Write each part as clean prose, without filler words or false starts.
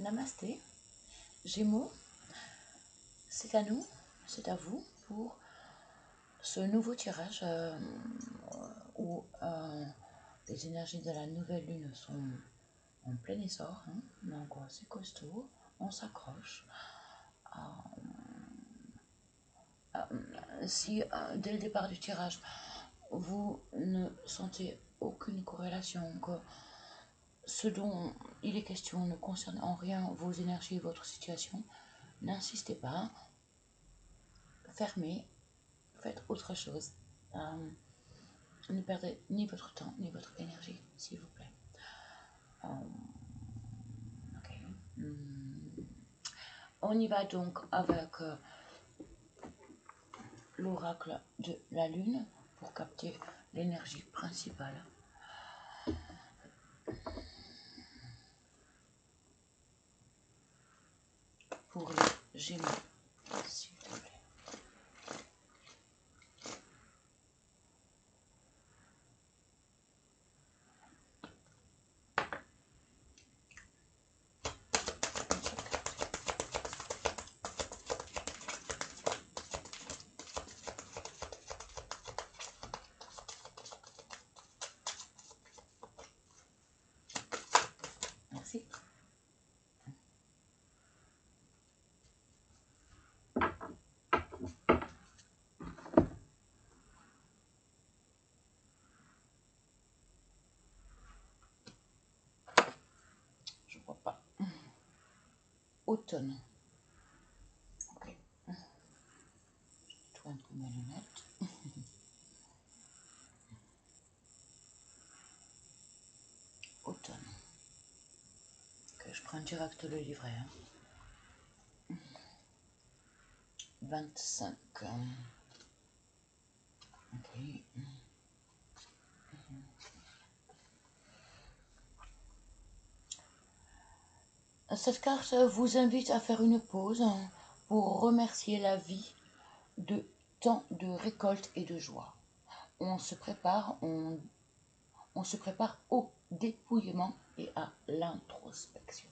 Namasté, Gémeaux, c'est à nous, c'est à vous pour ce nouveau tirage où les énergies de la nouvelle lune sont en plein essor, hein, donc c'est costaud, on s'accroche. Si dès le départ du tirage, vous ne sentez aucune corrélation, que ce dont il est question ne concerne en rien vos énergies et votre situation, n'insistez pas, fermez, faites autre chose. Ne perdez ni votre temps ni votre énergie, s'il vous plaît. Okay. On y va donc avec l'oracle de la lune pour capter l'énergie principale. Pour les Gémeaux, s'il vous plaît. Merci. Je vois pas. Automne. Ok. Toi un peu mes lunettes. Automne. Ok, je prends direct le livret. 25. Ok. Cette carte vous invite à faire une pause pour remercier la vie de tant de récolte et de joie. On se prépare au dépouillement et à l'introspection.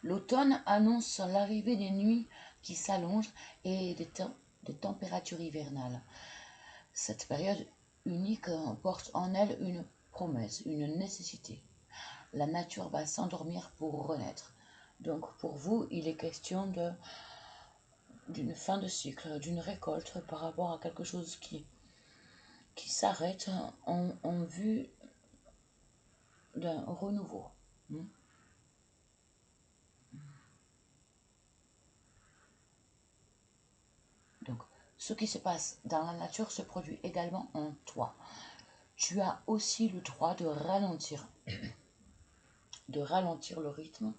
L'automne annonce l'arrivée des nuits qui s'allongent et des températures hivernales. Cette période unique porte en elle une promesse, une nécessité. La nature va s'endormir pour renaître. Donc pour vous, il est question d'une fin de cycle, d'une récolte par rapport à quelque chose qui s'arrête en vue d'un renouveau. Donc, ce qui se passe dans la nature se produit également en toi. Tu as aussi le droit de ralentir le rythme.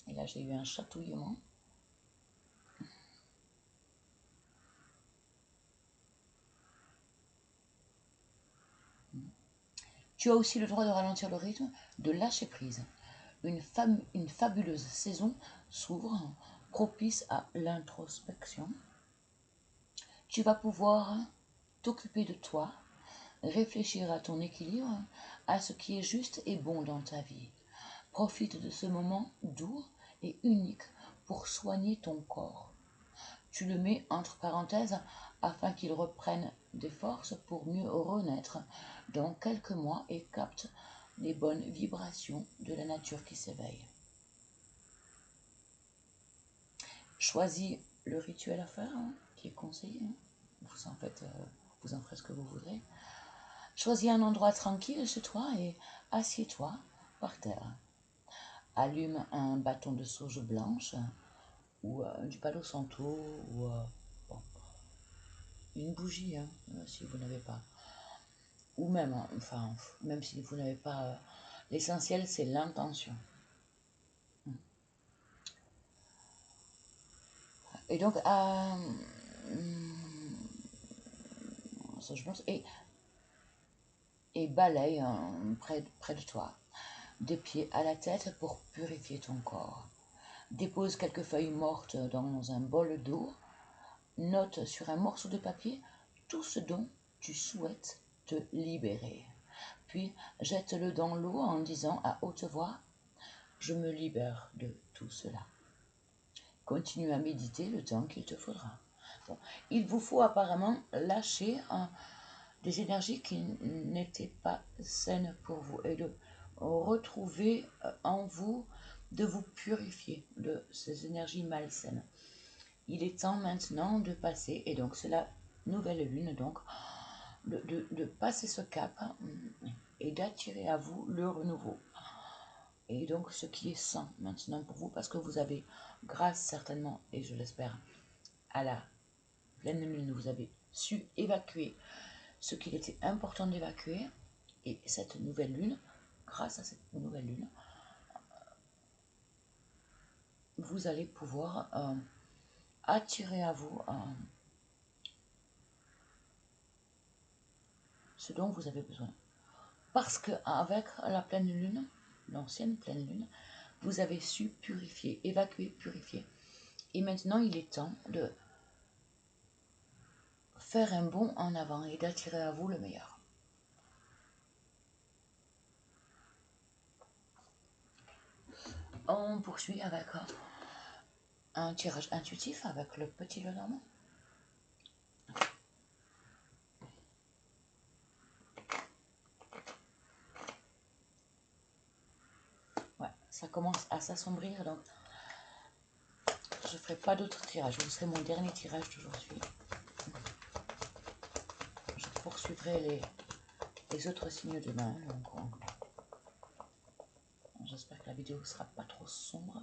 Et là, j'ai eu un chatouillement. Tu as aussi le droit de ralentir le rythme, de lâcher prise. Une fabuleuse saison s'ouvre, propice à l'introspection. Tu vas pouvoir t'occuper de toi, réfléchir à ton équilibre, à ce qui est juste et bon dans ta vie. Profite de ce moment doux et unique pour soigner ton corps. Tu le mets entre parenthèses afin qu'il reprenne des forces pour mieux renaître dans quelques mois et capte les bonnes vibrations de la nature qui s'éveille. Choisis le rituel à faire, qui est conseillé. Vous en ferez ce que vous voudrez. Choisis un endroit tranquille chez toi et assieds-toi par terre. Allume un bâton de sauge blanche ou du palo santo ou une bougie si vous n'avez pas. Ou même, même si vous n'avez pas, l'essentiel c'est l'intention. Et donc, je pense, et balaye près de toi, des pieds à la tête pour purifier ton corps. Dépose quelques feuilles mortes dans un bol d'eau. Note sur un morceau de papier tout ce dont tu souhaites te libérer. puis jette-le dans l'eau en disant à haute voix, je me libère de tout cela. Continue à méditer le temps qu'il te faudra. Bon, il vous faut apparemment lâcher des énergies qui n'étaient pas saines pour vous et de retrouver en vous, de vous purifier de ces énergies malsaines. Il est temps maintenant de passer, et donc c'est la nouvelle lune, donc de passer ce cap et d'attirer à vous le renouveau. Et donc ce qui est sain maintenant pour vous, parce que vous avez, grâce certainement, et je l'espère, à la pleine lune, vous avez su évacuer ce qu'il était important d'évacuer. Et cette nouvelle lune, grâce à cette nouvelle lune, vous allez pouvoir attirer à vous ce dont vous avez besoin. Parce qu'avec la pleine lune, l'ancienne pleine lune, vous avez su purifier, évacuer, purifier. Et maintenant, il est temps de faire un bond en avant et d'attirer à vous le meilleur. On poursuit avec un tirage intuitif avec le petit Lenormand. Ouais, ça commence à s'assombrir, donc je ne ferai pas d'autres tirages. Ce serait mon dernier tirage d'aujourd'hui. Je poursuivrai les autres signes demain. J'espère que la vidéo ne sera pas trop sombre.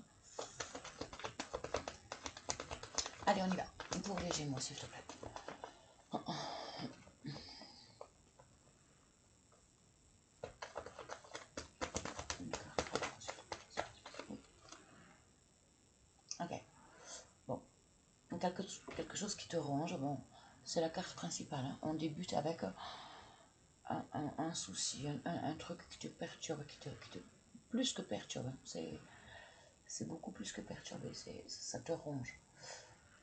Allez, on y va. Pour les Gémeaux, s'il te plaît. Ok. Bon. Quelque chose qui te ronge. Bon, c'est la carte principale. Hein. On débute avec un souci, un truc qui te perturbe, qui te plus que perturbe. C'est beaucoup plus que perturbé. Ça te ronge.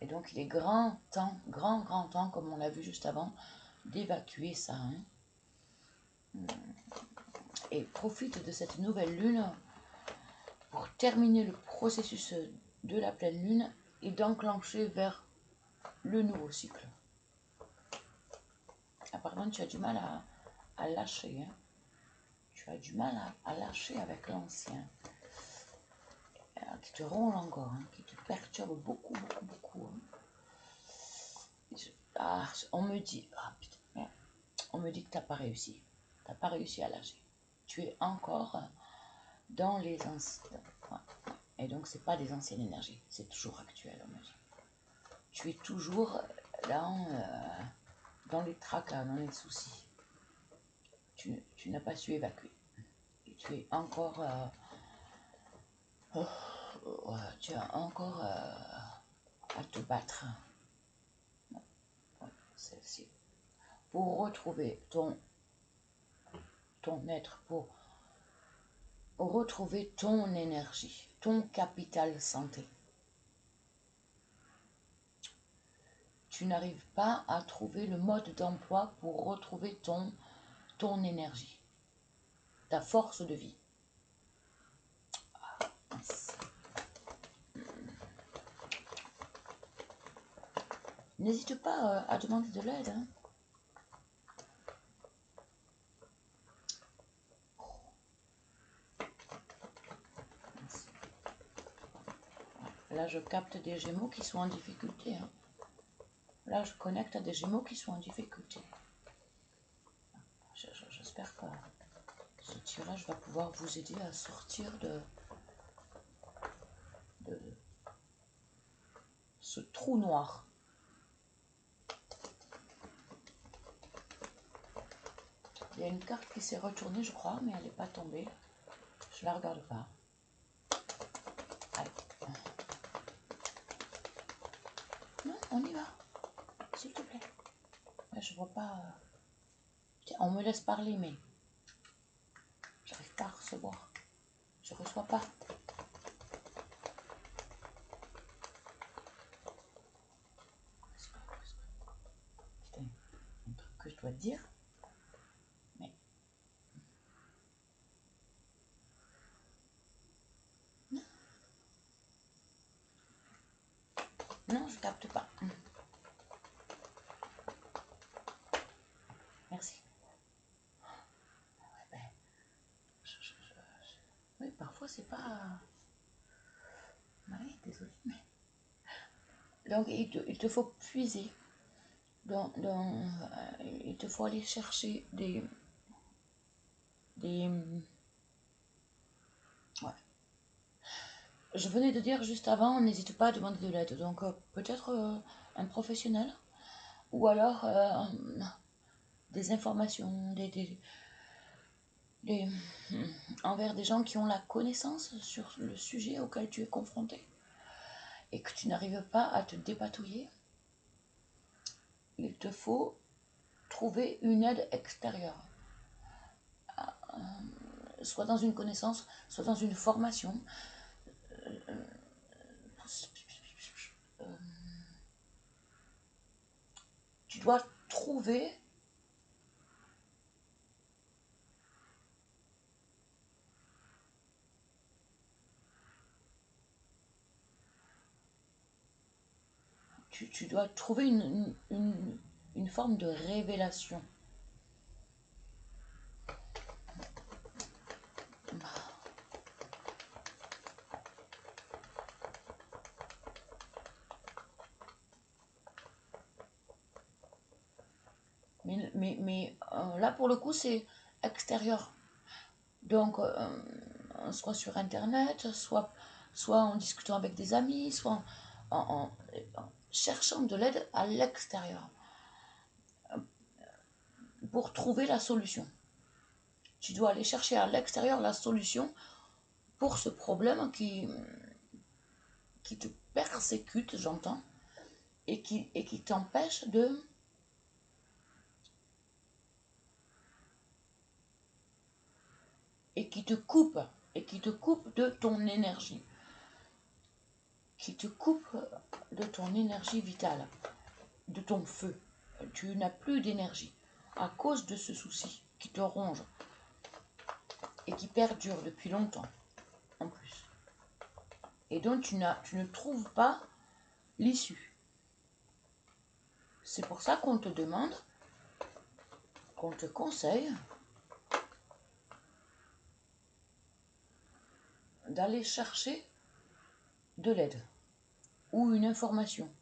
Et donc, il est grand temps, grand temps, comme on l'a vu juste avant, d'évacuer ça. Hein. Et profite de cette nouvelle lune pour terminer le processus de la pleine lune et d'enclencher vers le nouveau cycle. Apparemment, tu as du mal à lâcher. Hein. Tu as du mal à lâcher avec l'ancien. Qui te ronge encore, hein, qui te perturbe beaucoup. Hein. On me dit, putain, on me dit que tu n'as pas réussi. Tu n'as pas réussi à lâcher. Tu es encore dans les anciens. Et donc, c'est pas des anciennes énergies. C'est toujours actuel, on me dit. Tu es toujours dans les tracas, dans les soucis. Tu n'as pas su évacuer. Et tu es encore... tu as encore à te battre. Celle-ci. Pour retrouver ton être, pour retrouver ton énergie, ton capital santé. Tu n'arrives pas à trouver le mode d'emploi pour retrouver ton énergie, ta force de vie. N'hésite pas à demander de l'aide. Hein. Là, je capte des Gémeaux qui sont en difficulté. Hein. Là, je connecte à des Gémeaux qui sont en difficulté. J'espère que ce tirage va pouvoir vous aider à sortir de ce trou noir. Il y a une carte qui s'est retournée, je crois, mais elle n'est pas tombée. Je la regarde pas. Allez. Non, on y va. S'il te plaît. Là, je vois pas... Tiens, on me laisse parler, mais... J'arrive pas à recevoir. Je reçois pas. Putain, un truc que je dois dire. Mais... Non, je capte pas. Merci. Ouais, ben, oui, parfois c'est pas... Oui, désolé. Donc il te faut puiser. Il te faut aller chercher des... Ouais. Je venais de dire juste avant, n'hésite pas à demander de l'aide. Donc peut-être un professionnel ou alors des informations, des, envers des gens qui ont la connaissance sur le sujet auquel tu es confronté et que tu n'arrives pas à te dépatouiller. Il te faut trouver une aide extérieure, soit dans une connaissance, soit dans une formation. Tu dois trouver tu dois trouver une forme de révélation. Mais là, pour le coup, c'est extérieur. Donc, soit sur Internet, soit en discutant avec des amis, soit en cherchant de l'aide à l'extérieur pour trouver la solution. Tu dois aller chercher à l'extérieur la solution pour ce problème qui te persécute, j'entends, et qui t'empêche de... et qui te coupe de ton énergie, qui te coupe de ton énergie vitale, de ton feu. Tu n'as plus d'énergie à cause de ce souci qui te ronge et qui perdure depuis longtemps en plus. Et donc tu ne trouves pas l'issue. C'est pour ça qu'on te demande, qu'on te conseille d'aller chercher de l'aide ou une information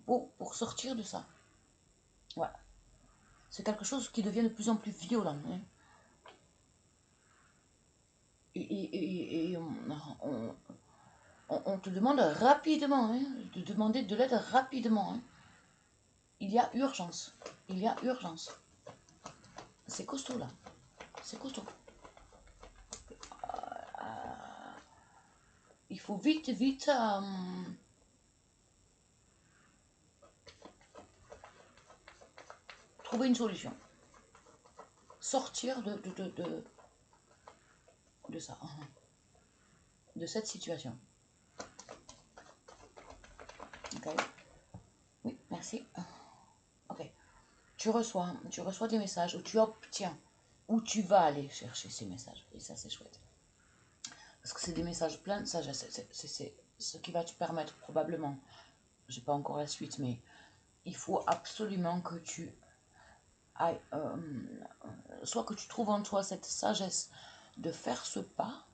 pour sortir de ça. Voilà. C'est quelque chose qui devient de plus en plus violent. Hein. Et on te demande rapidement, hein, de demander de l'aide rapidement. Hein. Il y a urgence. Il y a urgence. C'est costaud là. C'est costaud. Il faut vite trouver une solution. Sortir de ça. De cette situation. Ok. Oui, merci. Ok. Tu reçois des messages ou tu obtiens, ou tu vas aller chercher ces messages. Et ça, c'est chouette. Parce que c'est des messages pleins de sagesse. C'est ce qui va te permettre probablement, j'ai pas encore la suite, mais il faut absolument que tu ailles, soit que tu trouves en toi cette sagesse de faire ce pas,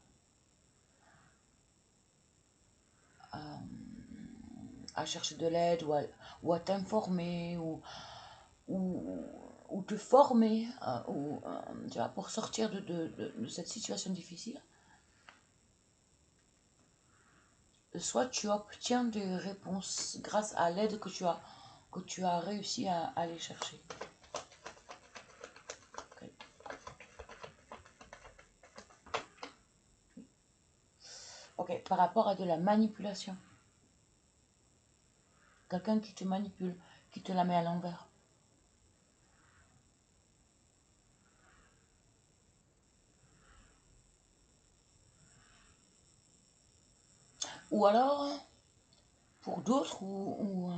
à chercher de l'aide ou à t'informer ou te former tu vois, pour sortir de cette situation difficile. Soit tu obtiens des réponses grâce à l'aide que tu as réussi à aller chercher. Okay. Ok, par rapport à de la manipulation. Quelqu'un qui te manipule, qui te la met à l'envers. Ou alors, pour d'autres, ou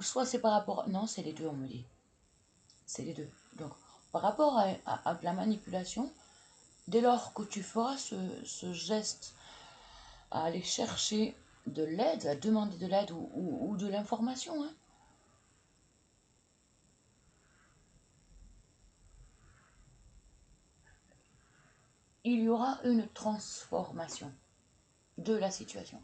soit c'est par rapport... Non, c'est les deux, on me dit. C'est les deux. Donc, par rapport à de la manipulation, dès lors que tu feras ce geste à aller chercher de l'aide, à demander de l'aide ou de l'information. Hein. Il y aura une transformation de la situation.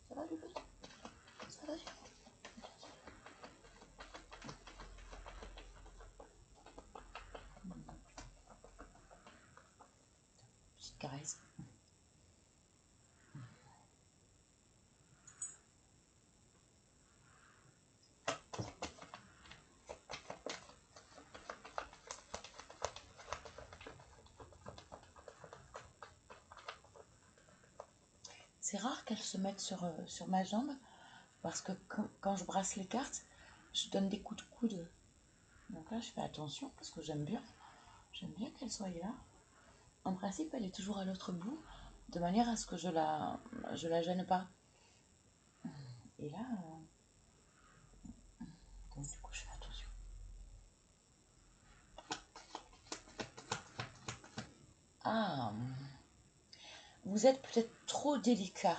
Ça va, Lucas? Ça va, petite caresse. C'est rare qu'elle se mette sur ma jambe, parce que quand je brasse les cartes, je donne des coups de coude. Donc là, je fais attention, parce que j'aime bien qu'elle soit là. En principe, elle est toujours à l'autre bout, de manière à ce que je la gêne pas. Et là, donc du coup, je fais attention. Ah, vous êtes peut-être trop délicat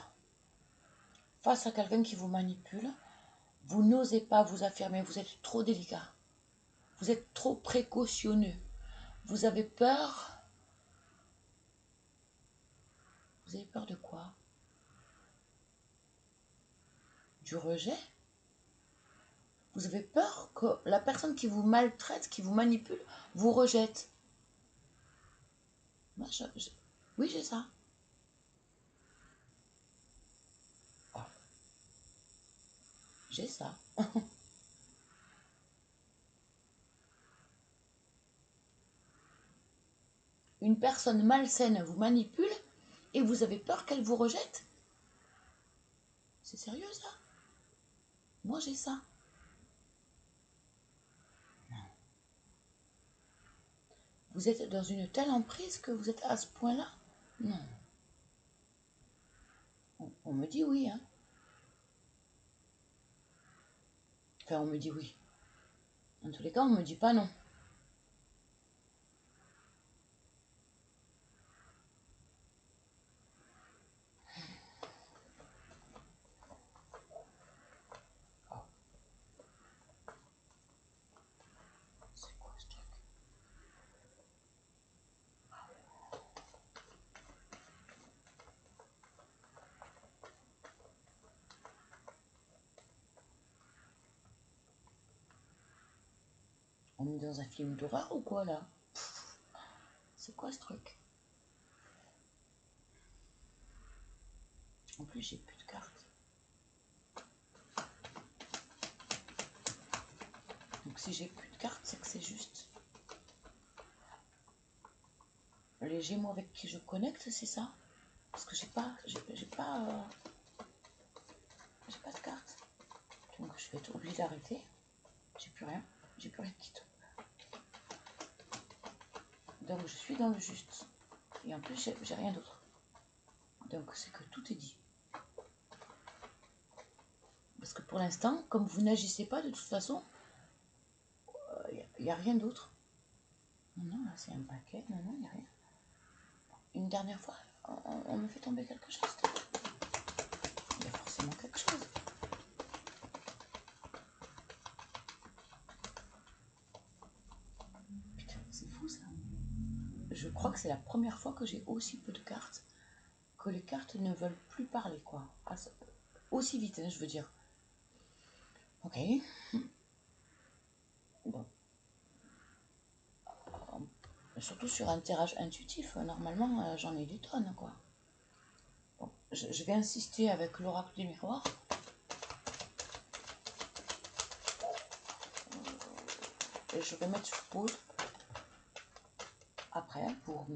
face à quelqu'un qui vous manipule. Vous n'osez pas vous affirmer, vous êtes trop délicat. Vous êtes trop précautionneux. Vous avez peur. Vous avez peur de quoi? Du rejet? Vous avez peur que la personne qui vous maltraite, qui vous manipule, vous rejette? Moi, oui, j'ai ça. Ah, j'ai ça. Une personne malsaine vous manipule et vous avez peur qu'elle vous rejette? C'est sérieux ça? Moi j'ai ça. Vous êtes dans une telle emprise que vous êtes à ce point-là? Non. On me dit oui, hein. Enfin, on me dit oui. En tous les cas, on me dit pas non. Oh, c'est quoi ce truc? On est dans un film d'horreur ou quoi là? C'est quoi ce truc? En plus, j'ai plus de cartes. Donc si j'ai plus de cartes, c'est que c'est juste les Gémeaux avec qui je connecte, c'est ça? Parce que j'ai pas de cartes. Donc je vais être obligée d'arrêter. J'ai plus rien. J'ai plus rien qui tombe. Donc je suis dans le juste. Et en plus, j'ai rien d'autre. Donc c'est que tout est dit. Parce que pour l'instant, comme vous n'agissez pas de toute façon, il n'y a rien d'autre. Non, là c'est un paquet. Non, il n'y a rien. Une dernière fois, on me fait tomber quelque chose. Il y a forcément quelque chose. Putain, c'est fou ça. Je crois que c'est la première fois que j'ai aussi peu de cartes, que les cartes ne veulent plus parler, quoi. Ah, aussi vite, hein, je veux dire. Ok. Bon. Surtout sur un tirage intuitif, normalement, j'en ai des tonnes, quoi. Bon, je vais insister avec l'oracle des miroirs. Et je vais mettre sur pause après pour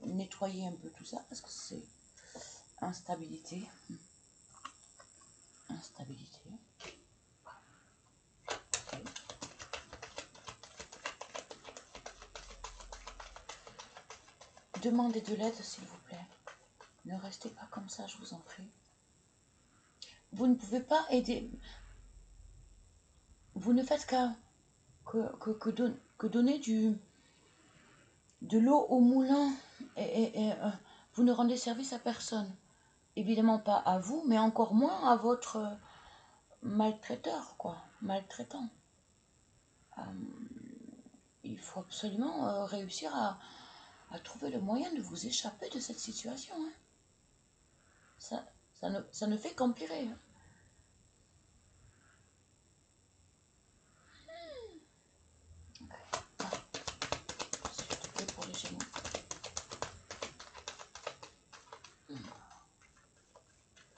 nettoyer un peu tout ça parce que c'est instabilité. Instabilité. Okay. Demandez de l'aide s'il vous plaît. Ne restez pas comme ça, je vous en prie. Vous ne pouvez pas aider. Vous ne faites que donner de l'eau au moulin vous ne rendez service à personne. Évidemment pas à vous, mais encore moins à votre maltraiteur, quoi, maltraitant. Il faut absolument réussir à trouver le moyen de vous échapper de cette situation. Hein. Ça ne fait qu'empirer. Hein. S'il te plaît, pour les Gémeaux.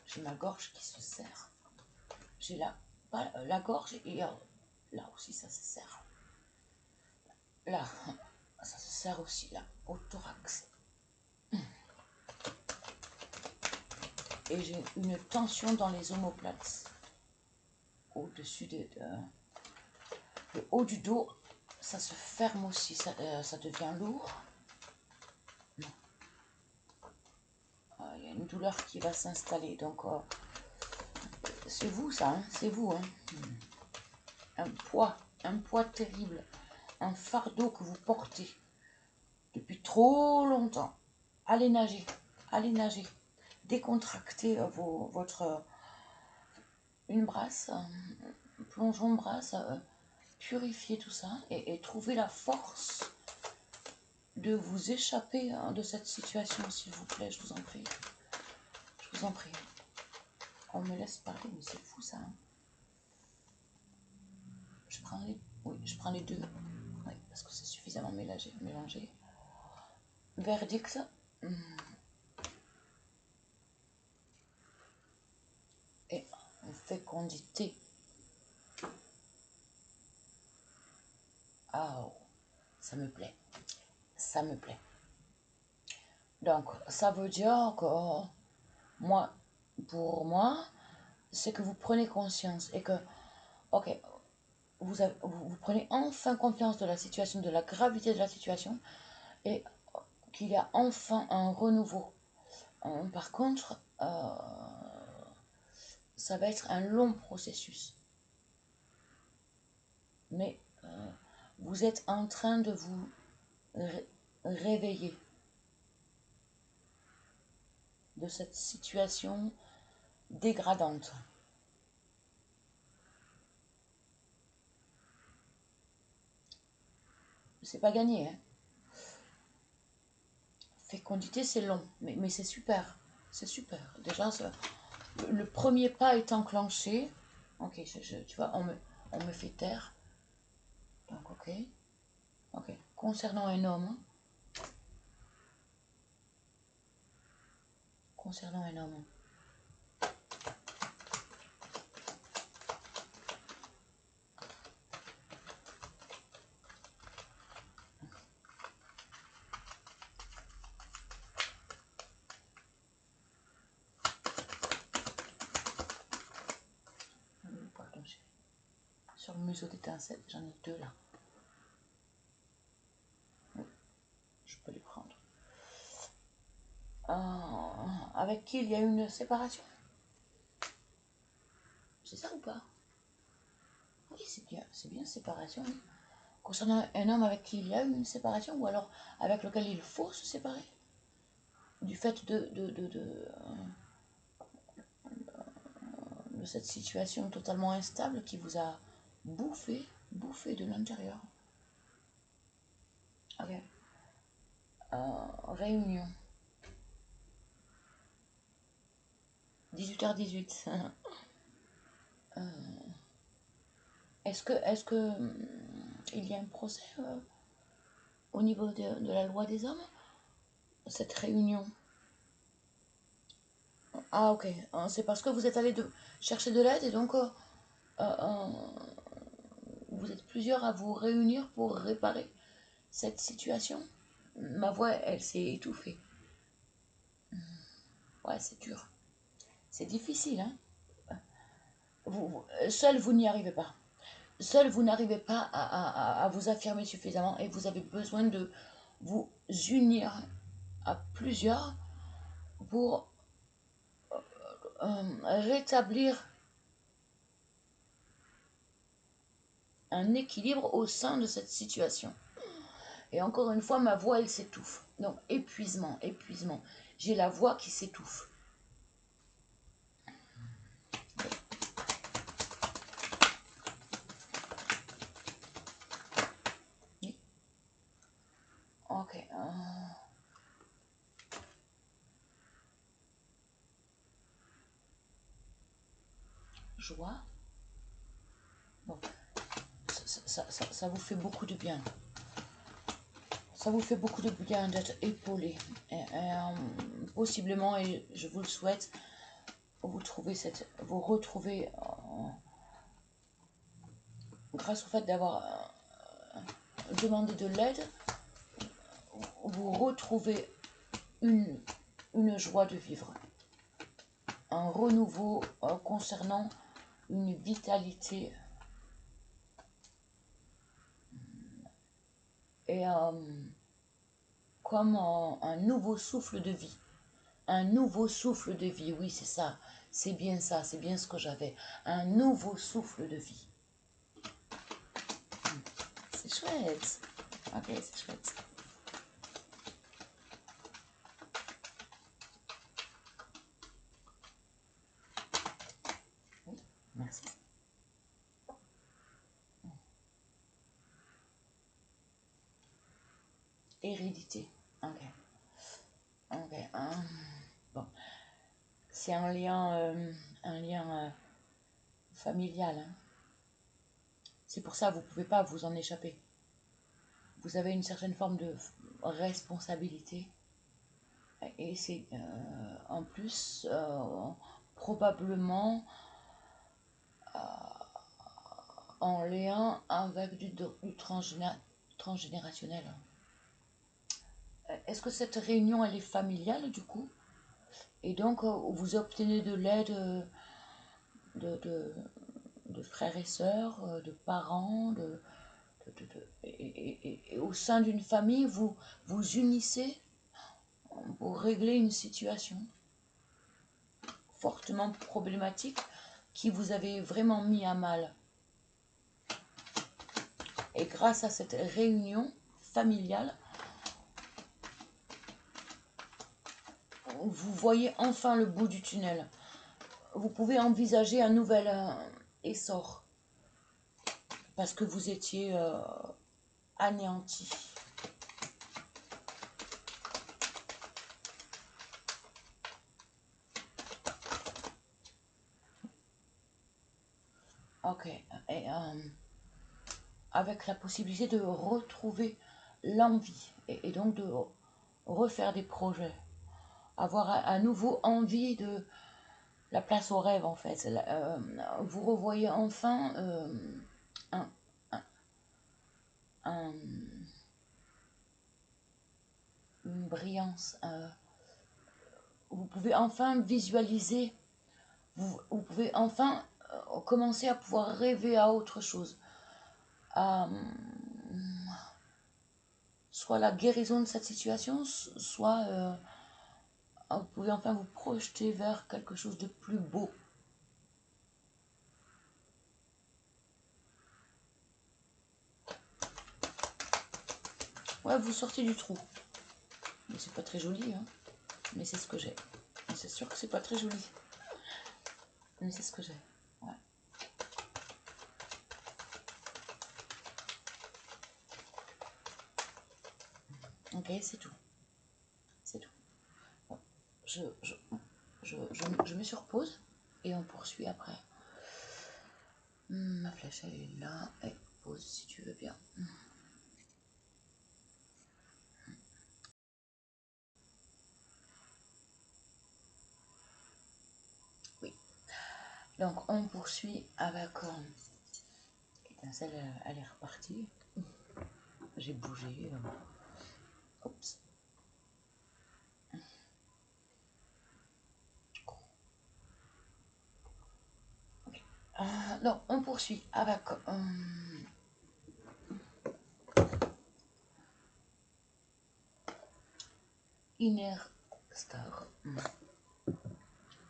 J'ai ma gorge qui se serre. J'ai la gorge et là aussi ça se serre. Là, ça se serre aussi là, au thorax. Et j'ai une tension dans les omoplates. Au-dessus le haut du dos, ça se ferme aussi, ça devient lourd. Il y a une douleur qui va s'installer, donc c'est vous ça, hein, c'est vous. Hein. Un poids terrible, un fardeau que vous portez depuis trop longtemps. Allez nager, décontractez votre une brasse, plongeon brasse, purifiez tout ça et trouvez la force de vous échapper de cette situation, s'il vous plaît, je vous en prie. Je vous en prie. On me laisse parler, mais c'est fou ça. Hein. Je prends les deux. Oui, parce que c'est suffisamment mélangé. Verdict. Et fécondité. Oh, ça me plaît. Ça me plaît. Donc, ça veut dire que pour moi, c'est que vous prenez conscience et que, ok, vous prenez enfin confiance de la situation, de la gravité de la situation et qu'il y a enfin un renouveau. Par contre, ça va être un long processus. Mais vous êtes en train de vous réveiller de cette situation dégradante. C'est pas gagné, hein. Fécondité, c'est long, mais c'est super. C'est super. Déjà, le premier pas est enclenché. Ok, tu vois, on me fait taire. Donc, ok. Ok. Concernant un homme. Concernant un homme. Pardon, sur le museau d'étincelle, j'en ai deux là. Oui, je peux les prendre. Avec qui il y a eu une séparation? C'est ça ou pas? Oui, c'est bien séparation. Oui. Concernant un homme avec qui il y a eu une séparation ou alors avec lequel il faut se séparer du fait de cette situation totalement instable qui vous a bouffé de l'intérieur. Ok. Réunion. 18h18. Est-ce que il y a un procès au niveau de la loi des hommes? Cette réunion. Ah ok, c'est parce que vous êtes allé chercher de l'aide et donc vous êtes plusieurs à vous réunir pour réparer cette situation. Ma voix, elle s'est étouffée. Ouais, c'est dur. C'est difficile, hein. Seul, vous n'y arrivez pas. Seul, vous n'arrivez pas à vous affirmer suffisamment et vous avez besoin de vous unir à plusieurs pour rétablir un équilibre au sein de cette situation. Et encore une fois, ma voix, elle s'étouffe. Donc, épuisement, épuisement. J'ai la voix qui s'étouffe. Oui. Ok. Joie. Bon. Ça vous fait beaucoup de bien. Ça vous fait beaucoup de bien d'être épaulé. Possiblement, et je vous le souhaite, vous retrouvez, grâce au fait d'avoir demandé de l'aide, vous retrouvez une joie de vivre, un renouveau concernant une vitalité et comme un nouveau souffle de vie. Un nouveau souffle de vie, oui, c'est ça. C'est bien ça, c'est bien ce que j'avais. Un nouveau souffle de vie. C'est chouette. Ok, c'est chouette. Oui, merci. Hérédité. Ok. Ok. Bon. C'est un lien familial. Hein. C'est pour ça que vous ne pouvez pas vous en échapper. Vous avez une certaine forme de responsabilité. Et c'est en plus probablement en lien avec du transgénérationnel. Est-ce que cette réunion, elle est familiale du coup? Et donc, vous obtenez de l'aide de frères et sœurs, de parents, et au sein d'une famille, vous vous unissez pour régler une situation fortement problématique qui vous avait vraiment mis à mal. Et grâce à cette réunion familiale, vous voyez enfin le bout du tunnel. Vous pouvez envisager un nouvel essor parce que vous étiez anéanti. Ok. Et avec la possibilité de retrouver l'envie et donc de refaire des projets. Avoir à nouveau envie de la place au rêve en fait. Vous revoyez enfin un, un, une brillance. Vous pouvez enfin visualiser, vous pouvez enfin commencer à pouvoir rêver à autre chose. À, soit la guérison de cette situation, soit vous pouvez enfin vous projeter vers quelque chose de plus beau. Ouais, vous sortez du trou. Mais c'est pas très joli, hein. Mais c'est ce que j'ai. C'est sûr que c'est pas très joli. Mais c'est ce que j'ai. Ouais. Ok, c'est tout. C'est tout. Bon, je mets sur pause et on poursuit après. Ma flèche, elle est là. Et pause si tu veux bien. Oui. Donc, on poursuit avec... étincelle, elle est repartie. J'ai bougé. Oups. Donc, on poursuit avec... Inner Star.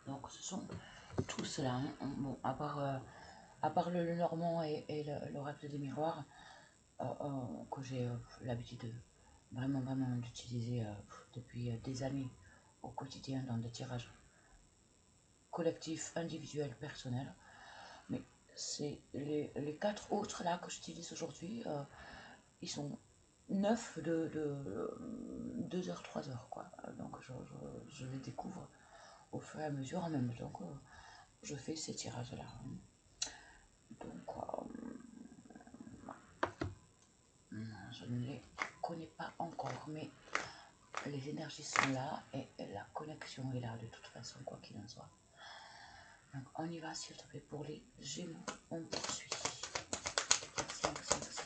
Donc, ce sont tout cela. Hein. Bon, à part le Normand et l'oracle des miroirs, que j'ai l'habitude vraiment d'utiliser depuis des années au quotidien dans des tirages collectifs, individuels, personnels. Mais c'est les 4 autres là que j'utilise aujourd'hui, ils sont 9 de 2 heures, 3 heures quoi. Donc je les découvre au fur et à mesure en même temps que je fais ces tirages là. Donc je ne les connais pas encore, mais les énergies sont là et la connexion est là de toute façon, quoi qu'il en soit. Donc on y va s'il te plaît pour les Gémeaux, on poursuit. Merci, merci, merci.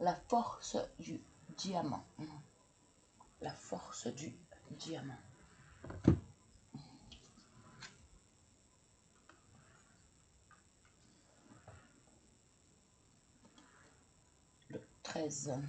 La force du diamant. La force du diamant. Le 13.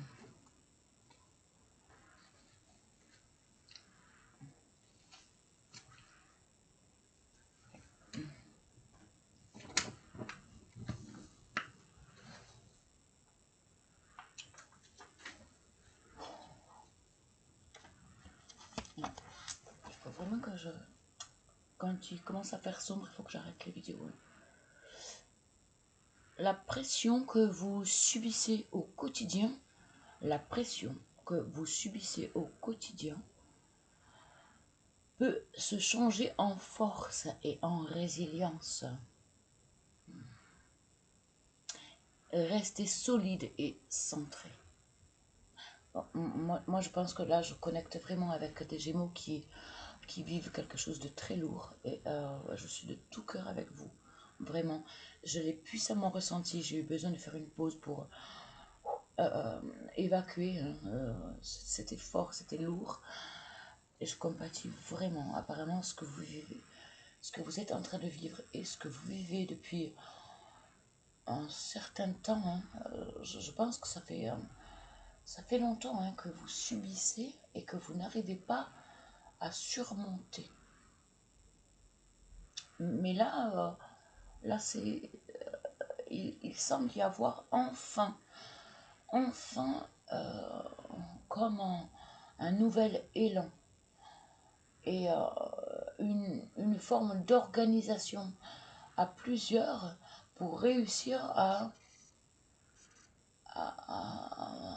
Il faut vraiment que je... Quand il commence à faire sombre, il faut que j'arrête les vidéos. La pression que vous subissez au quotidien, la pression que vous subissez au quotidien peut se changer en force et en résilience. Restez solide et centré. Moi, je pense que là, je connecte vraiment avec des Gémeaux qui vivent quelque chose de très lourd. Et je suis de tout cœur avec vous. Vraiment, je l'ai puissamment ressenti. J'ai eu besoin de faire une pause pour évacuer. C'était fort, c'était lourd. Et je compatis vraiment, apparemment, ce que vous vivez, ce que vous êtes en train de vivre et ce que vous vivez depuis un certain temps. Je pense que ça fait longtemps que vous subissez et que vous n'arrivez pas à surmonter. Mais là, c'est, il semble y avoir enfin, comme un nouvel élan et une forme d'organisation à plusieurs pour réussir à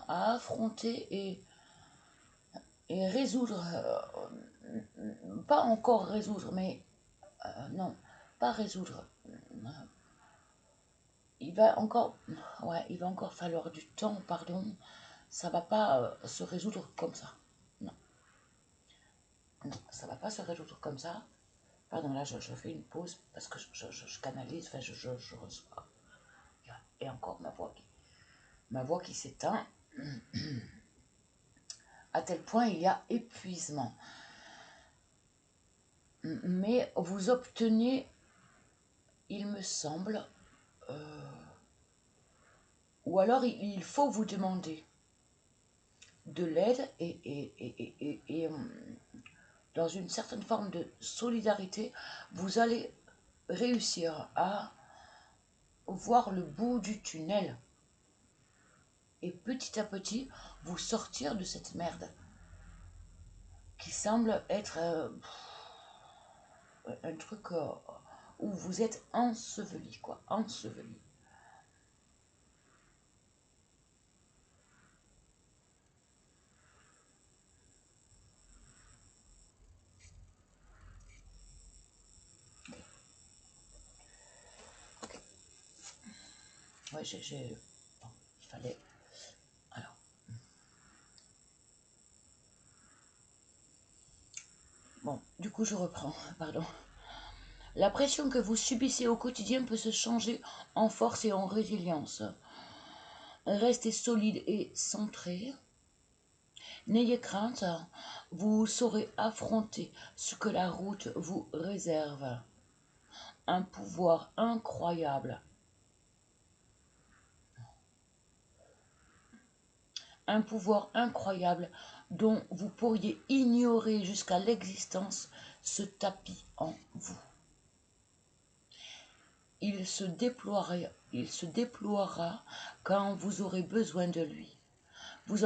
affronter et résoudre, pas encore résoudre, mais non, pas résoudre. Il va encore, il va encore falloir du temps, pardon. Ça va pas se résoudre comme ça. Non, non, ça va pas se résoudre comme ça. Pardon, là, je fais une pause parce que je canalise, enfin, je reçois. Et encore ma voix qui s'éteint. À tel point, il y a épuisement. Mais vous obtenez, il me semble, ou alors il faut vous demander de l'aide et dans une certaine forme de solidarité, vous allez réussir à voir le bout du tunnel et petit à petit vous sortir de cette merde qui semble être un truc où vous êtes enseveli, quoi, enseveli. Ouais, bon, il fallait... Alors, bon, du coup, je reprends, pardon. La pression que vous subissez au quotidien peut se changer en force et en résilience. Restez solide et centré. N'ayez crainte, vous saurez affronter ce que la route vous réserve. Un pouvoir incroyable. Un pouvoir incroyable dont vous pourriez ignorer jusqu'à l'existence ce tapis en vous. Il se déploiera quand vous aurez besoin de lui. Vous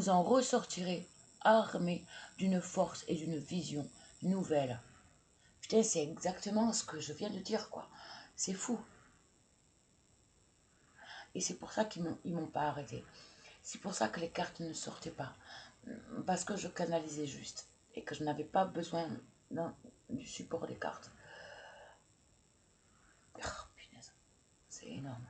en ressortirez armé d'une force et d'une vision nouvelle. Putain, c'est exactement ce que je viens de dire, quoi. C'est fou. Et c'est pour ça qu'ils m'ont pas arrêté. C'est pour ça que les cartes ne sortaient pas. Parce que je canalisais juste. Et que je n'avais pas besoin du support des cartes. Oh, punaise. C'est énorme.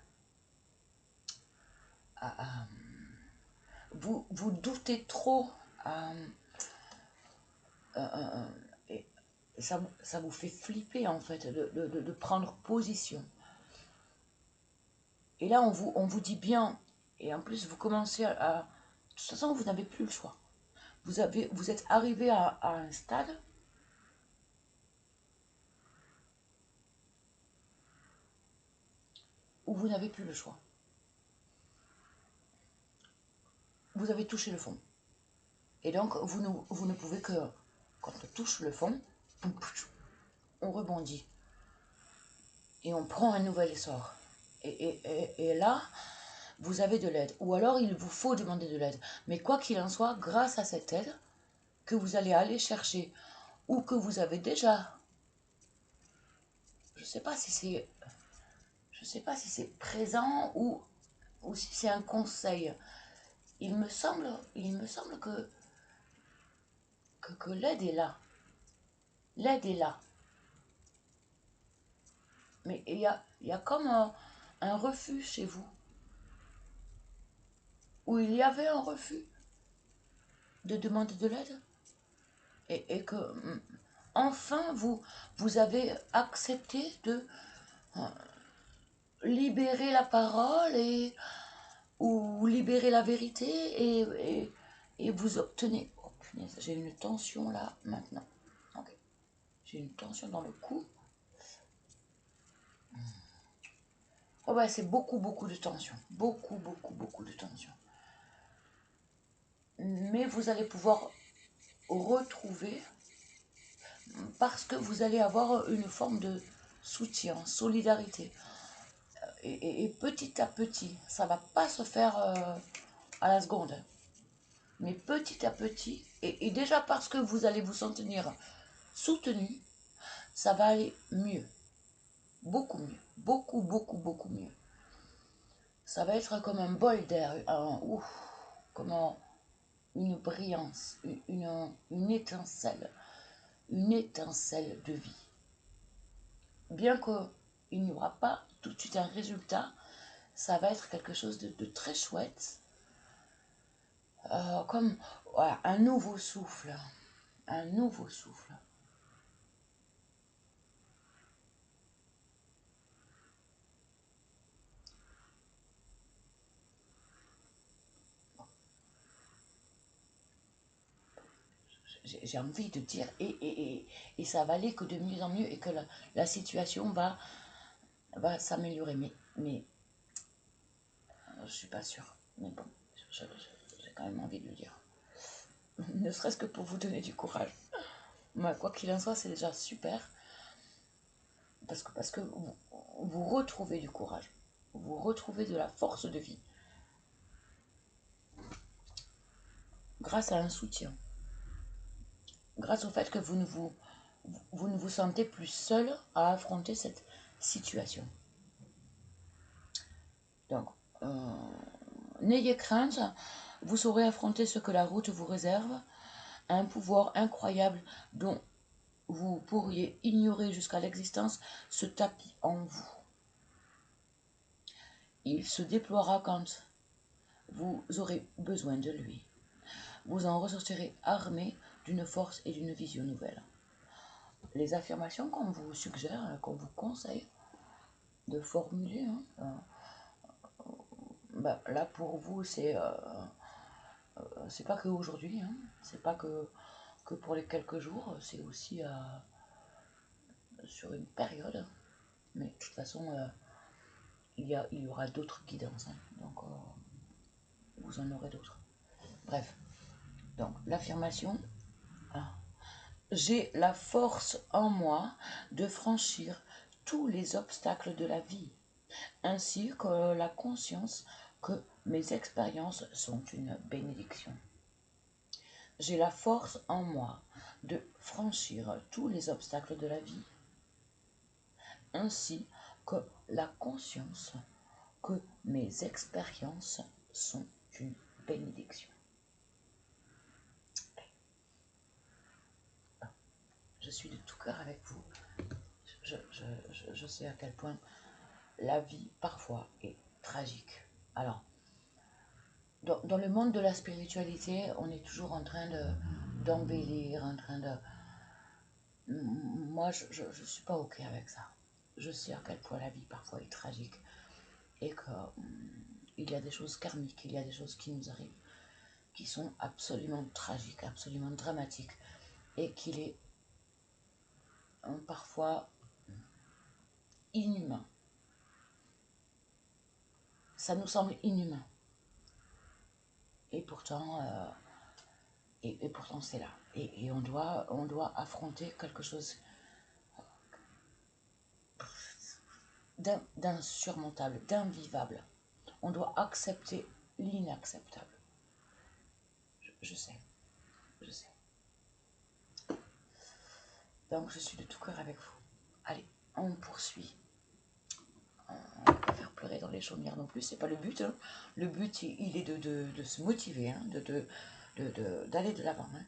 Vous doutez trop. Et ça vous fait flipper, en fait, de prendre position. Et là, on vous dit bien. Et en plus, vous commencez à... De toute façon, vous n'avez plus le choix. Vous êtes arrivé à un stade où vous n'avez plus le choix. Vous avez touché le fond. Et donc, vous ne pouvez que, quand on touche le fond, on rebondit. Et on prend un nouvel essor. Et là, vous avez de l'aide. Ou alors, il vous faut demander de l'aide. Mais quoi qu'il en soit, grâce à cette aide que vous allez aller chercher, ou que vous avez déjà, je ne sais pas si c'est présent ou si c'est un conseil. Il me semble que l'aide est là. L'aide est là. Mais il y a comme un refus chez vous. Où il y avait un refus de demander de l'aide. Et que enfin vous avez accepté de libérer la parole ou libérer la vérité et vous obtenez. Oh punaise, j'ai une tension là maintenant. Okay. J'ai une tension dans le cou. Oh ouais, c'est beaucoup de tension. Beaucoup de tension. Mais vous allez pouvoir retrouver parce que vous allez avoir une forme de soutien, solidarité. Et petit à petit, ça ne va pas se faire à la seconde. Mais petit à petit, et déjà parce que vous allez vous sentir soutenu, ça va aller mieux. Beaucoup mieux. Beaucoup mieux. Ça va être comme un bol d'air, comme une brillance, une étincelle de vie. Bien qu'il n'y aura pas tout de suite un résultat, ça va être quelque chose de très chouette. Comme voilà, un nouveau souffle. Un nouveau souffle. J'ai envie de dire, et ça va aller que de mieux en mieux et que la situation va s'améliorer. Mais je suis pas sûre. Mais bon, j'ai quand même envie de le dire. Ne serait-ce que pour vous donner du courage. Mais quoi qu'il en soit, c'est déjà super. Parce que vous retrouvez du courage. Vous retrouvez de la force de vie. Grâce à un soutien. Grâce au fait que vous ne vous sentez plus seul à affronter cette situation. Donc, n'ayez crainte, vous saurez affronter ce que la route vous réserve, un pouvoir incroyable dont vous pourriez ignorer jusqu'à l'existence ce tapis en vous. Il se déploiera quand vous aurez besoin de lui. Vous en ressortirez armé d'une force et d'une vision nouvelle. les affirmations qu'on vous suggère, qu'on vous conseille de formuler, hein, là pour vous, c'est pas que aujourd'hui, hein, c'est pas que pour les quelques jours, c'est aussi sur une période. Mais de toute façon, il y aura d'autres guidances, hein, donc vous en aurez d'autres. Bref, donc l'affirmation, ah, j'ai la force en moi de franchir tous les obstacles de la vie, ainsi que la conscience que mes expériences sont une bénédiction. J'ai la force en moi de franchir tous les obstacles de la vie, ainsi que la conscience que mes expériences sont une bénédiction. Je suis de tout cœur avec vous. Je sais à quel point la vie, parfois, est tragique. Alors, dans le monde de la spiritualité, on est toujours en train d'embellir, en train de... Moi, je ne suis pas OK avec ça. Je sais à quel point la vie, parfois, est tragique. Et qu'il y a des choses karmiques, il y a des choses qui nous arrivent, qui sont absolument tragiques, absolument dramatiques. Et qu'il est parfois inhumain. Ça nous semble inhumain. Et pourtant, pourtant c'est là. Et on doit affronter quelque chose d'insurmontable, d'invivable. On doit accepter l'inacceptable. Je sais. Donc je suis de tout cœur avec vous. Allez, on poursuit. On va pas faire pleurer dans les chaumières non plus, c'est pas le but. Hein. Le but, il est de se motiver, hein, d'aller de l'avant. Hein.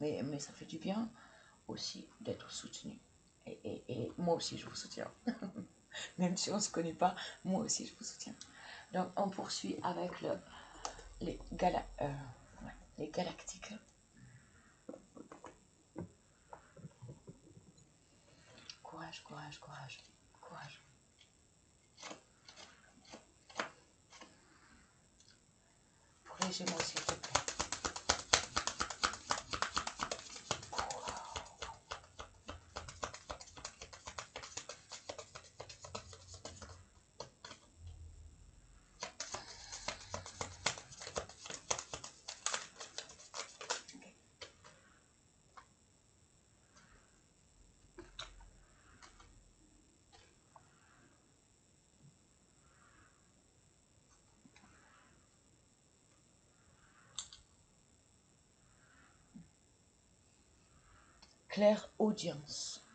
Mais ça fait du bien aussi d'être soutenu. Et moi aussi, je vous soutiens. Même si on ne se connaît pas, moi aussi, je vous soutiens. Donc, on poursuit avec les galactiques. Courage, courage, courage, courage. Pour les Gémeaux, s'il te plaît. Claire audience.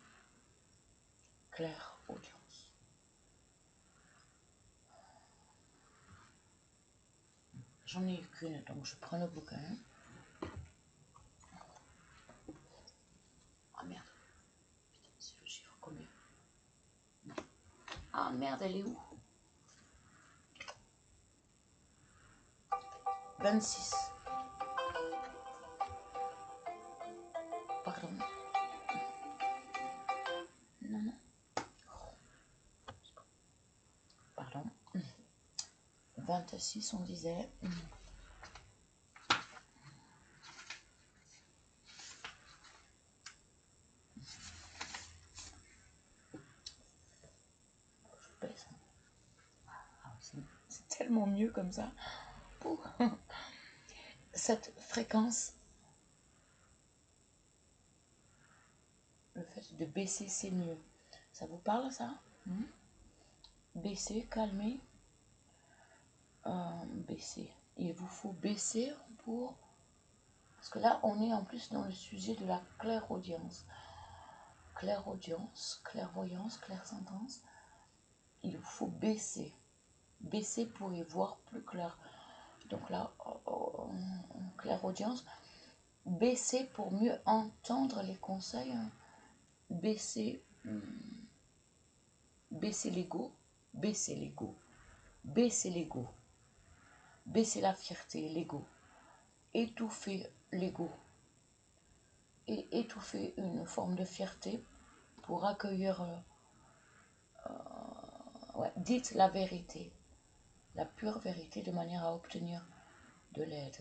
Claire audience. J'en ai eu qu'une, donc je prends le bouquin. Ah merde. Putain, c'est le chiffre combien? Ah merde, elle est où? 26. Pardon. Non. Pardon. 26, on disait. Je baisse. C'est tellement mieux comme ça. Cette fréquence, le fait de baisser, c'est mieux. Ça vous parle, ça? Baisser, calmer. Baisser. Il vous faut baisser pour... Parce que là, on est en plus dans le sujet de la clairaudience. Clairaudience, clairvoyance, clairsentence. Il vous faut baisser. Baisser pour y voir plus clair. Donc là, en clairaudience, baisser pour mieux entendre les conseils. Baisser, baisser l'ego, baisser l'ego, baisser l'ego, baisser la fierté, l'ego, étouffer l'ego, et étouffer une forme de fierté pour accueillir, ouais, dites la vérité, la pure vérité de manière à obtenir de l'aide.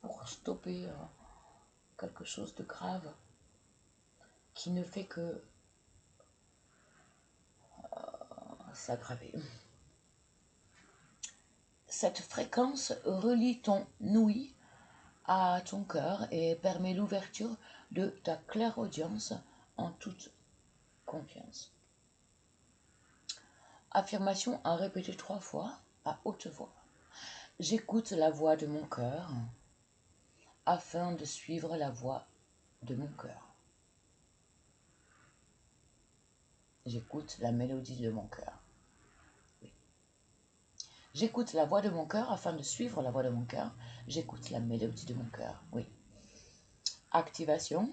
Pour stopper quelque chose de grave qui ne fait que s'aggraver. Cette fréquence relie ton ouïe à ton cœur et permet l'ouverture de ta clairaudience en toute confiance. Affirmation à répéter 3 fois à haute voix. J'écoute la voix de mon cœur afin de suivre la voix de mon cœur. J'écoute la mélodie de mon cœur. Oui. J'écoute la voix de mon cœur afin de suivre la voix de mon cœur. J'écoute la mélodie de mon cœur. Oui. Activation.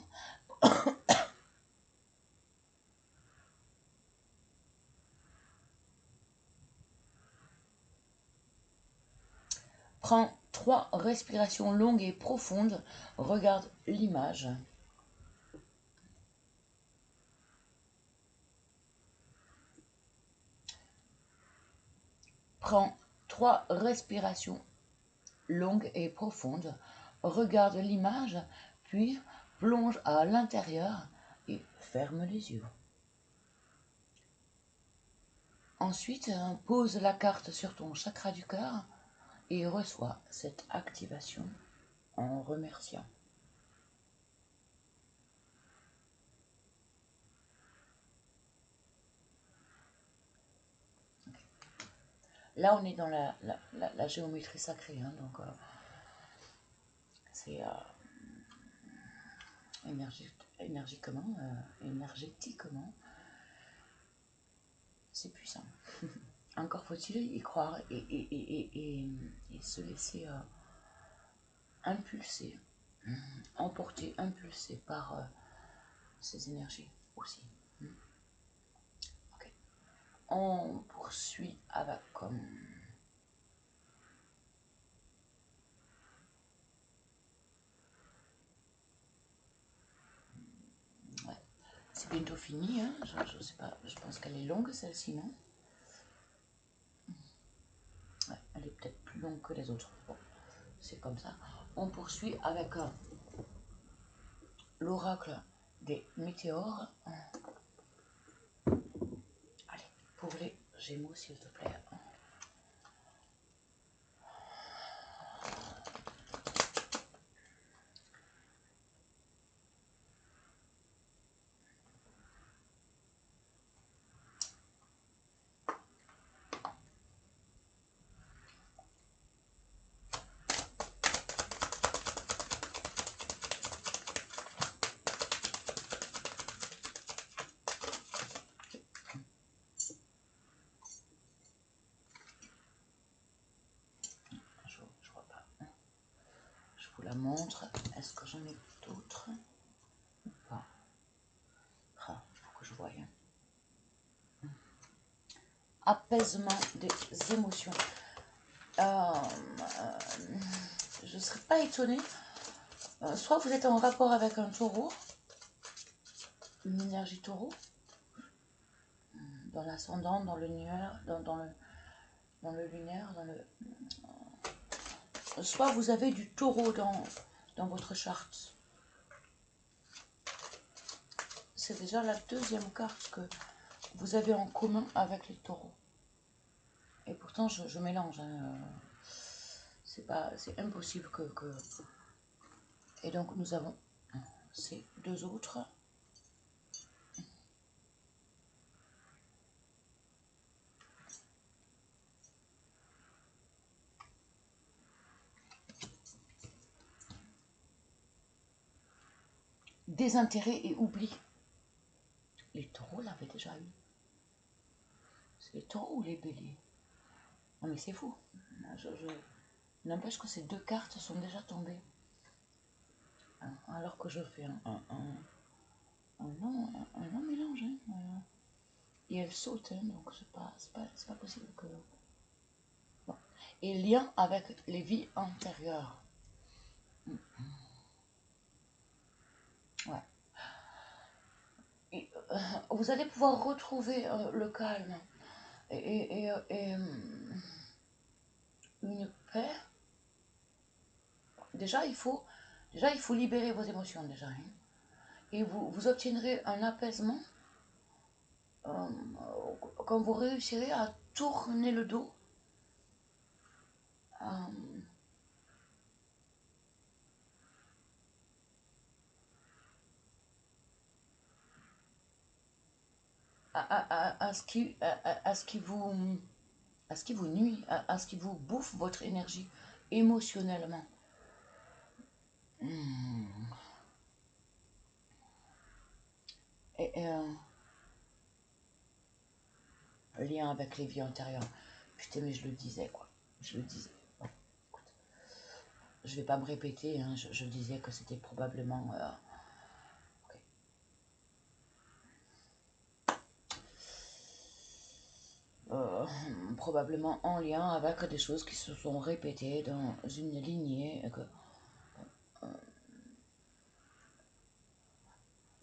Prends 3 respirations longues et profondes. Regarde l'image. Prends 3 respirations longues et profondes. Regarde l'image, puis plonge à l'intérieur et ferme les yeux. Ensuite, pose la carte sur ton chakra du cœur et reçois cette activation en remerciant. Là, on est dans la géométrie sacrée, hein, donc c'est énergétiquement, c'est puissant. Encore faut-il y croire et se laisser impulser, emporter, impulser par ces énergies aussi. Okay. On poursuit avec ouais. C'est bientôt fini, hein. Je sais pas, je pense qu'elle est longue celle-ci, non? Ouais, elle est peut-être plus longue que les autres. Bon, c'est comme ça. On poursuit avec l'oracle des météores. Allez, pour les Gémeaux, s'il te plaît. Je vois pas. Je vous la montre. Est-ce que j'en ai d'autres ou pas? Ah, il faut que je voie. Apaisement des émotions. Je ne serais pas étonnée. Soit vous êtes en rapport avec un taureau, une énergie taureau, dans l'ascendant, dans le lunaire, dans le lunaire, soit vous avez du taureau dans votre charte. C'est déjà la deuxième carte que vous avez en commun avec les taureaux. Et pourtant, je mélange. Hein. C'est impossible que... Et donc, nous avons ces deux autres. Désintérêt et oubli. Les taureaux l'avaient déjà eu. C'est les taureaux ou les béliers? Non mais c'est fou. N'empêche que ces deux cartes sont déjà tombées. Alors que je fais un long mélange. Hein. Et elles sautent, hein, donc c'est pas possible que... Bon. Et lien avec les vies antérieures. Ouais. Et, vous allez pouvoir retrouver le calme et une paix. Déjà, il faut libérer vos émotions déjà, hein. Et vous obtiendrez un apaisement euh, quand vous réussirez à tourner le dos euh, à ce qui vous nuit, à ce qui vous bouffe votre énergie émotionnellement. Hmm. Et lien avec les vies antérieures. Putain, mais je le disais, quoi. Je le disais. Bon, écoute, je vais pas me répéter, hein, je disais que c'était probablement... ok. Euh, probablement en lien avec des choses qui se sont répétées dans une lignée.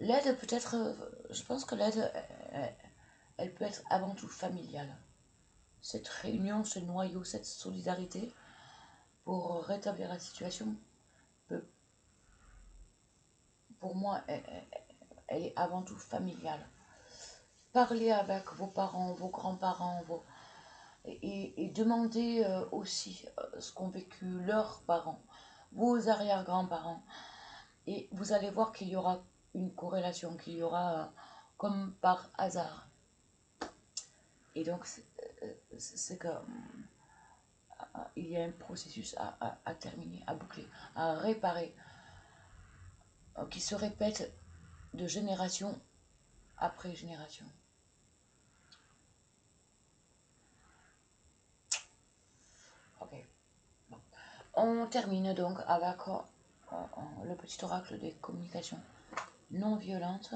L'aide peut être... je pense que l'aide, elle peut être avant tout familiale. Cette réunion, ce noyau, cette solidarité pour rétablir la situation, peut, pour moi, elle est avant tout familiale. Parlez avec vos parents, vos grands-parents, et demandez aussi ce qu'ont vécu leurs parents, vos arrière-grands-parents. Et vous allez voir qu'il y aura une corrélation, qu'il y aura comme par hasard. Et donc, c'est que il y a un processus à terminer, à boucler, à réparer, qui se répète de génération après génération. Ok. Bon. On termine donc avec le petit oracle des communications non violentes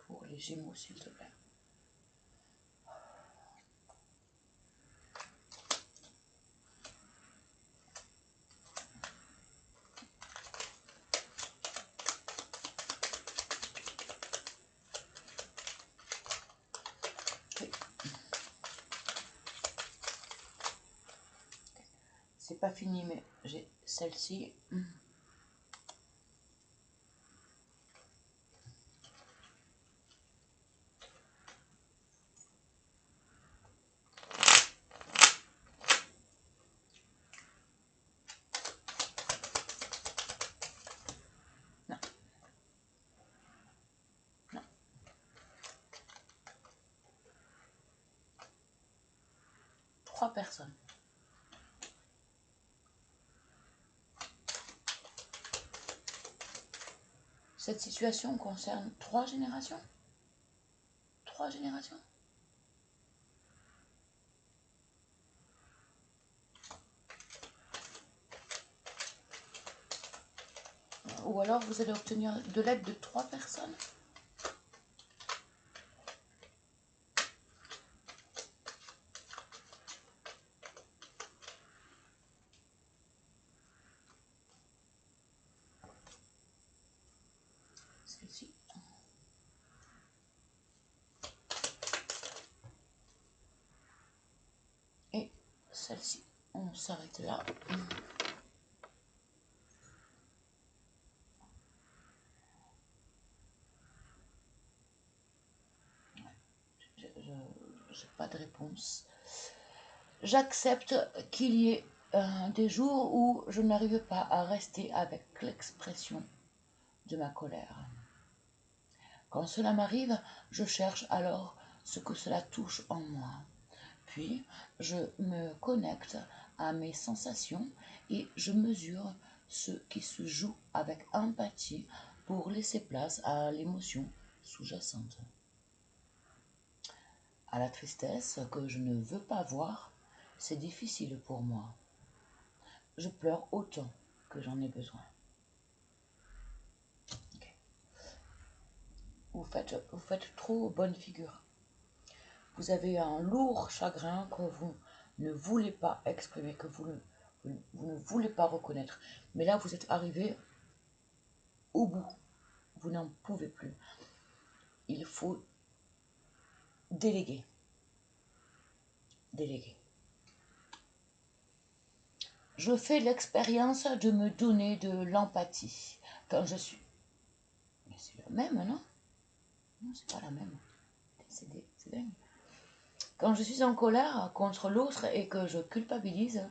pour les Gémeaux, s'il te plaît. Oui. C'est pas fini, mais j'ai celle-ci. Non, non. 3 personnes. Cette situation concerne 3 générations. 3 générations. Ou alors vous allez obtenir de l'aide de 3 personnes. Celle-ci. Et celle-ci. On s'arrête là. Je n'ai pas de réponse. J'accepte qu'il y ait des jours où je n'arrive pas à rester avec l'expression de ma colère. Quand cela m'arrive, je cherche alors ce que cela touche en moi. Puis, je me connecte à mes sensations et je mesure ce qui se joue avec empathie pour laisser place à l'émotion sous-jacente. À la tristesse que je ne veux pas voir, c'est difficile pour moi. Je pleure autant que j'en ai besoin. Okay. Vous faites trop bonne figure. Vous avez un lourd chagrin que vous ne voulez pas exprimer, que vous vous ne voulez pas reconnaître. Mais là, vous êtes arrivé au bout. Vous n'en pouvez plus. Il faut déléguer. Déléguer. Je fais l'expérience de me donner de l'empathie quand je suis... Mais c'est la même, non? Non, c'est pas la même. C'est dingue. Quand je suis en colère contre l'autre et que je culpabilise,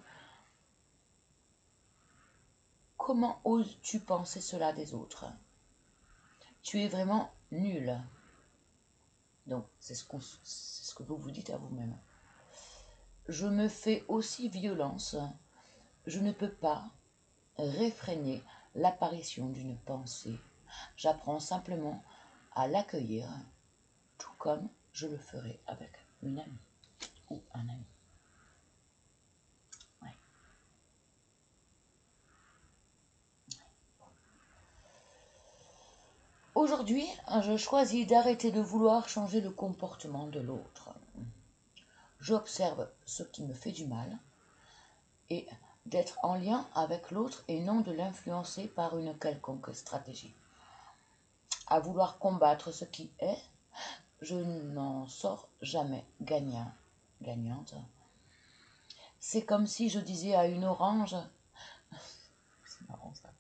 comment oses-tu penser cela des autres? Tu es vraiment nul. Donc, c'est ce que vous vous dites à vous-même. Je me fais aussi violence. Je ne peux pas réfréner l'apparition d'une pensée. J'apprends simplement à l'accueillir, tout comme je le ferai avec une amie ou un ami. Ouais. Aujourd'hui, je choisis d'arrêter de vouloir changer le comportement de l'autre. J'observe ce qui me fait du mal et d'être en lien avec l'autre et non de l'influencer par une quelconque stratégie. À vouloir combattre ce qui est, je n'en sors jamais gagnante. C'est comme si je disais à une orange, c'est marrant ça,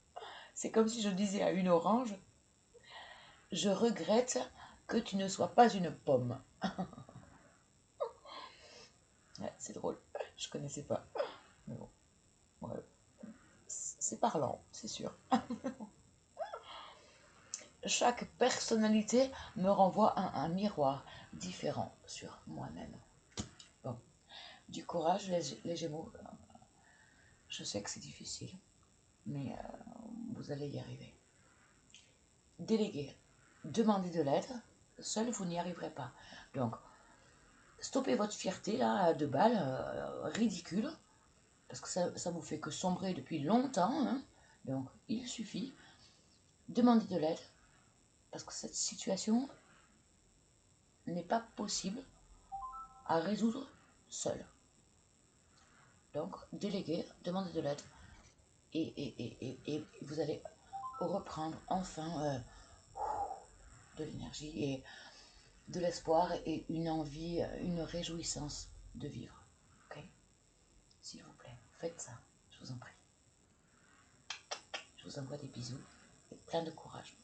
c'est comme si je disais à une orange, je regrette que tu ne sois pas une pomme. Ouais, c'est drôle, je connaissais pas. Mais bon, ouais. C'est parlant, c'est sûr. Chaque personnalité me renvoie à un miroir différent sur moi-même. Bon, du courage, les Gémeaux. Je sais que c'est difficile, mais vous allez y arriver. Déléguer, demander de l'aide, seul vous n'y arriverez pas. Donc, stoppez votre fierté là, de balle, ridicule, parce que ça vous fait que sombrer depuis longtemps. Hein. Donc, il suffit. Demandez de l'aide, parce que cette situation n'est pas possible à résoudre seul. Donc, déléguer, demander de l'aide, et vous allez reprendre enfin de l'énergie et de l'espoir et une envie, une réjouissance de vivre. Ok? S'il vous plaît, faites ça, je vous en prie. Je vous envoie des bisous et plein de courage.